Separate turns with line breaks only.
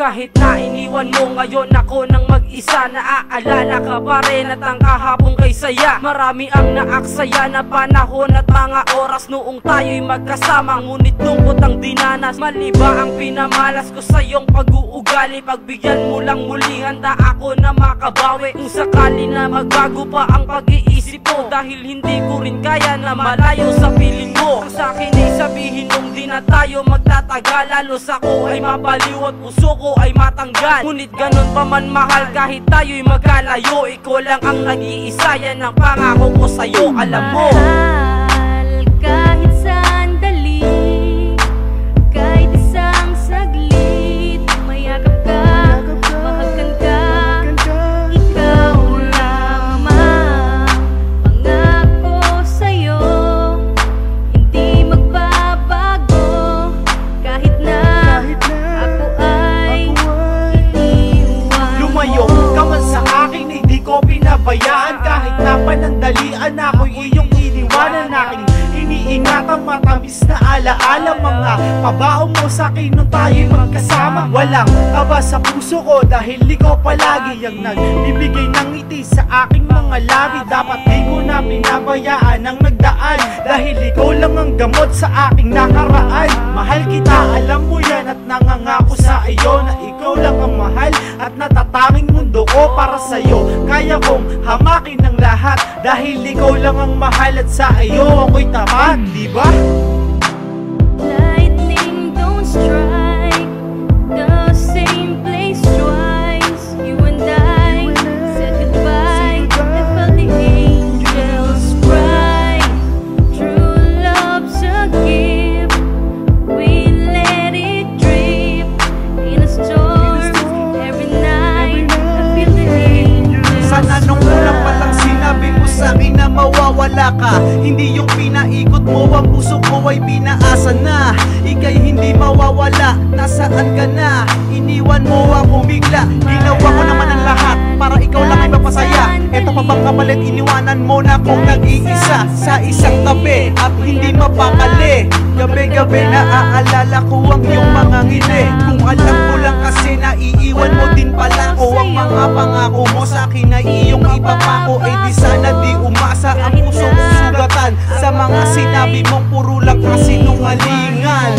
Kahit na iniwan mo ngayon ako nang mag-isa, naaalala ka pa rin at ang kahapon kay saya. Marami ang naaksaya na panahon at mga oras noong tayo'y magkasama. Ngunit lungkot ang dinanas, mali ba ang pinamalas ko sa iyong pag-uugali? Pagbigyan mo lang muli, handa ako na makabawi. Kung sakali na magbago pa ang pag-iisip ko, dahil hindi ko rin kaya na malayo sa piling mo. Ang sa'kin ay sabihin nung di na tayo magtatagal, halos ako ay mabaliw at puso ko ay matanggal. Ngunit ganun pa man mahal, kahit tayo'y magkalayo, ikaw lang ang nag-iisa, yan ang pangako ko sa'yo, alam mo.
Mahal kahit sandali, kahit isang saglit, mayakap ka, mahagan ka, ikaw lamang. Pangako sa'yo, hindi magbabago, kahit na ako ay iniwan.
Lumayo ka man sa akin, hindi ko pinabayaan. Kahit na panandalian ako'y iyong iniwanan. Aking iniingatan, matamis na alaala, mga pabaong mo sa'kin nung tayo'y magkasama. Walang kaba sa puso ko dahil ikaw palagi ang nagbibigay ng ngiti sa aking mga labi. Dapat di ko na pinabayaan ang nagdaan, dahil ikaw lang ang gamot sa aking nakaraan. Mahal kita, alam mo yan, at nangangako sa iyo na ikaw lang ang mahal at natatanging mundo ko para sa'yo. Kaya kong hamakin ng lahat, dahil ikaw lang ang mahal at sa iyo ako'y tapat, diba?
Lightning don't strike the same place twice. You and I said goodbye, and felt the angels cry. True love's a gift, we let it drip in a storm. Every night I feel the angels.
Sana nung una pa lang sinabi mo sa'kin na mawawala ka. Hindi yung pinaikot mo, ang puso ko ay pinaasa na. Ika'y hindi mawawala, nasaan ka na? Iniwan mo ako bigla, ginawa ko naman ang lahat para ikaw lang ay mapasaya. Eto pa bang kapalit, iniwanan mo na kung nag-iisa sa isang tabi at hindi mapakali. Gabi-gabi naaalala ko ang iyong mga ngiti. Kung alam ko lang kasi na iiwan mo din pala ko. Ang mga pangako mo sa'kin ay iyong ipapako, ay di sana di umasa ang puso kong sugatan sa mga sinabi mong puro lang kasinungalingan.